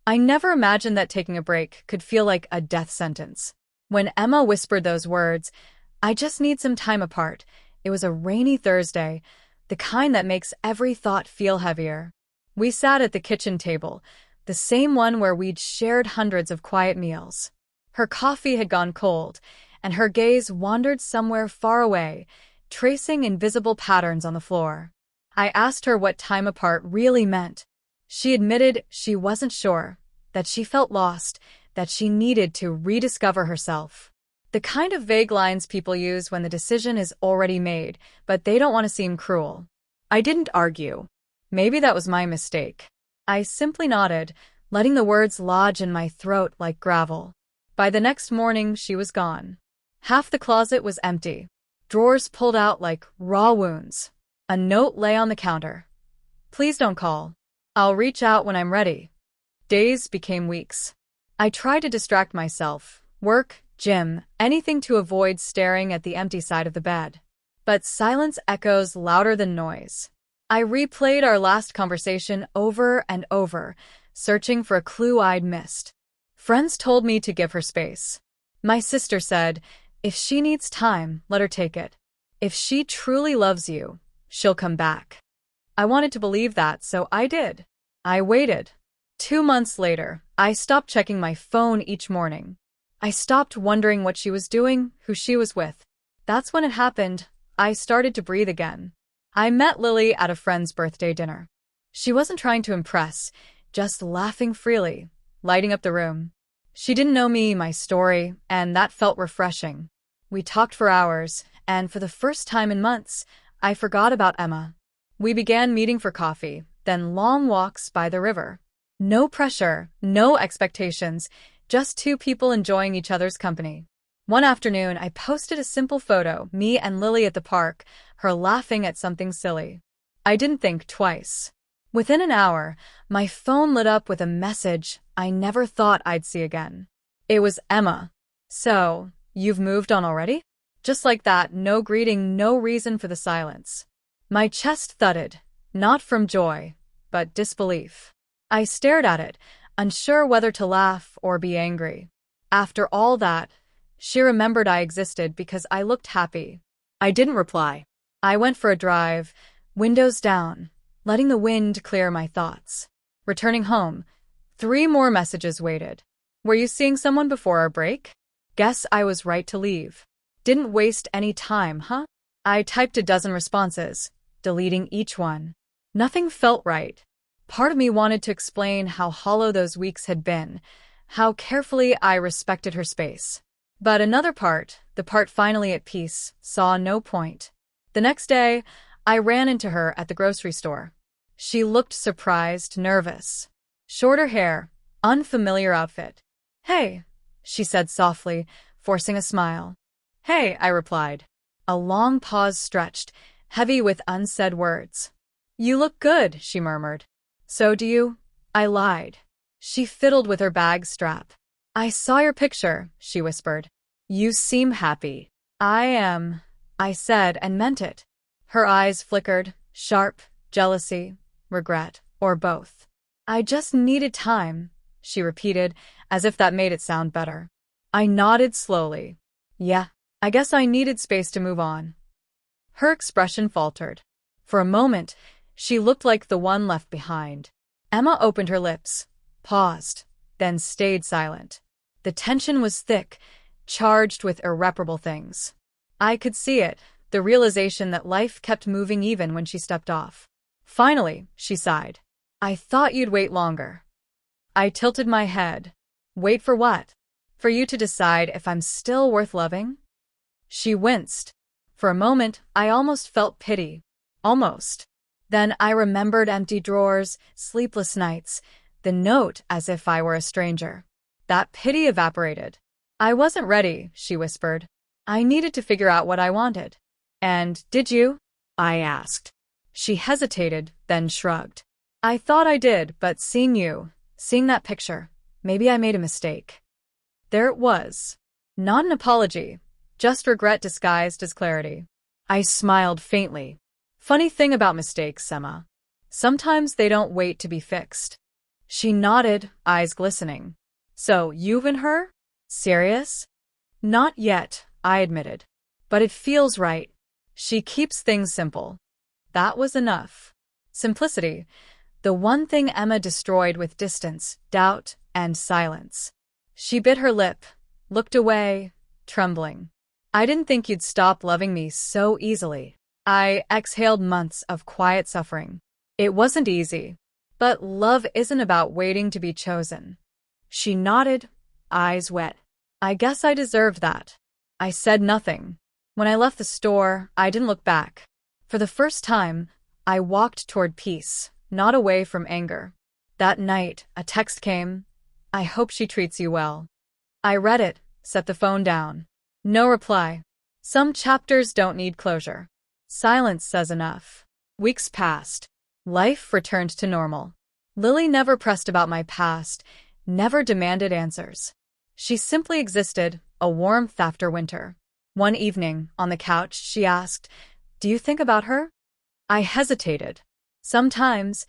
I never imagined that taking a break could feel like a death sentence. When Emma whispered those words, "I just need some time apart," it was a rainy Thursday, the kind that makes every thought feel heavier. We sat at the kitchen table, the same one where we'd shared hundreds of quiet meals. Her coffee had gone cold, and her gaze wandered somewhere far away, tracing invisible patterns on the floor. I asked her what time apart really meant. She admitted she wasn't sure, that she felt lost, that she needed to rediscover herself. The kind of vague lines people use when the decision is already made, but they don't want to seem cruel. I didn't argue. Maybe that was my mistake. I simply nodded, letting the words lodge in my throat like gravel. By the next morning, she was gone. Half the closet was empty. Drawers pulled out like raw wounds. A note lay on the counter. "Please don't call. I'll reach out when I'm ready." Days became weeks. I tried to distract myself, work, gym, anything to avoid staring at the empty side of the bed. But silence echoes louder than noise. I replayed our last conversation over and over, searching for a clue I'd missed. Friends told me to give her space. My sister said, "If she needs time, let her take it. If she truly loves you, she'll come back." I wanted to believe that, so I did. I waited. 2 months later, I stopped checking my phone each morning. I stopped wondering what she was doing, who she was with. That's when it happened. I started to breathe again. I met Lily at a friend's birthday dinner. She wasn't trying to impress, just laughing freely, lighting up the room. She didn't know me, my story, and that felt refreshing. We talked for hours, and for the first time in months, I forgot about Emma. We began meeting for coffee, then long walks by the river. No pressure, no expectations, just two people enjoying each other's company. One afternoon, I posted a simple photo, me and Lily at the park, her laughing at something silly. I didn't think twice. Within an hour, my phone lit up with a message I never thought I'd see again. It was Emma. "So, you've moved on already?" Just like that, no greeting, no reason for the silence. My chest thudded, not from joy, but disbelief. I stared at it, unsure whether to laugh or be angry. After all that, she remembered I existed because I looked happy. I didn't reply. I went for a drive, windows down, letting the wind clear my thoughts. Returning home, 3 more messages waited. "Were you seeing someone before our break?" Guess I was right to leave. Didn't waste any time, huh? I typed a dozen responses, deleting each one. Nothing felt right. Part of me wanted to explain how hollow those weeks had been, how carefully I respected her space. But another part, the part finally at peace, saw no point. The next day, I ran into her at the grocery store. She looked surprised, nervous. Shorter hair, unfamiliar outfit. "Hey," she said softly, forcing a smile. "Hey," I replied. A long pause stretched, heavy with unsaid words. "You look good," she murmured. "So do you?" I lied. She fiddled with her bag strap. "I saw your picture," she whispered. "You seem happy." "I am," I said and meant it. Her eyes flickered, sharp, jealousy, regret, or both. "I just needed time," she repeated, as if that made it sound better. I nodded slowly. "Yeah, I guess I needed space to move on." Her expression faltered. For a moment, she looked like the one left behind. Emma opened her lips, paused, then stayed silent. The tension was thick, charged with irreparable things. I could see it, the realization that life kept moving even when she stepped off. Finally, she sighed. "I thought you'd wait longer." I tilted my head. "Wait for what? For you to decide if I'm still worth loving?" She winced. For a moment, I almost felt pity. Almost. Then I remembered empty drawers, sleepless nights, the note as if I were a stranger. That pity evaporated. "I wasn't ready," she whispered. "I needed to figure out what I wanted." "And did you?" I asked. She hesitated, then shrugged. "I thought I did, but seeing that picture, maybe I made a mistake." There it was. Not an apology, just regret disguised as clarity. I smiled faintly. "Funny thing about mistakes, Emma. Sometimes they don't wait to be fixed." She nodded, eyes glistening. So, you and her? Serious? Not yet, I admitted. But it feels right. She keeps things simple. That was enough. Simplicity, the one thing Emma destroyed with distance, doubt, and silence. She bit her lip, looked away, trembling. I didn't think you'd stop loving me so easily. I exhaled months of quiet suffering. It wasn't easy. But love isn't about waiting to be chosen. She nodded, eyes wet. I guess I deserved that. I said nothing. When I left the store, I didn't look back. For the first time, I walked toward peace, not away from anger. That night, a text came. I hope she treats you well. I read it, set the phone down. No reply. Some chapters don't need closure. Silence says enough. Weeks passed. Life returned to normal. Lily never pressed about my past, never demanded answers. She simply existed, a warmth after winter. One evening, on the couch, she asked, "Do you think about her?" I hesitated. Sometimes,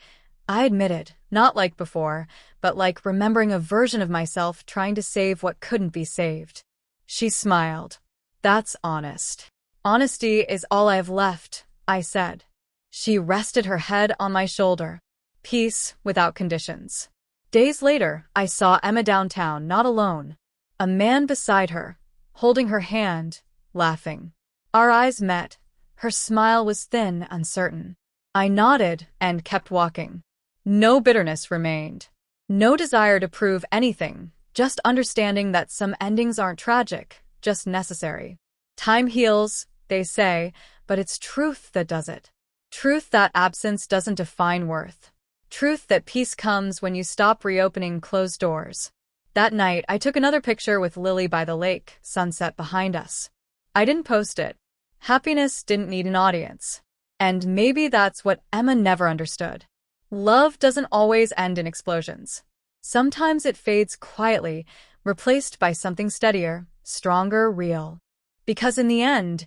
I admitted, not like before, but like remembering a version of myself trying to save what couldn't be saved. She smiled. That's honest. Honesty is all I have left, I said. She rested her head on my shoulder. Peace without conditions. Days later, I saw Emma downtown, not alone. A man beside her, holding her hand, laughing. Our eyes met. Her smile was thin, uncertain. I nodded and kept walking. No bitterness remained. No desire to prove anything, just understanding that some endings aren't tragic, just necessary. Time heals, they say, but it's truth that does it. Truth that absence doesn't define worth. Truth that peace comes when you stop reopening closed doors. That night, I took another picture with Lily by the lake, sunset behind us. I didn't post it. Happiness didn't need an audience. And maybe that's what Emma never understood. Love doesn't always end in explosions. Sometimes it fades quietly, replaced by something steadier, stronger, real. Because in the end,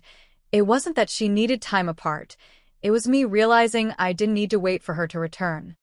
it wasn't that she needed time apart. It was me realizing I didn't need to wait for her to return.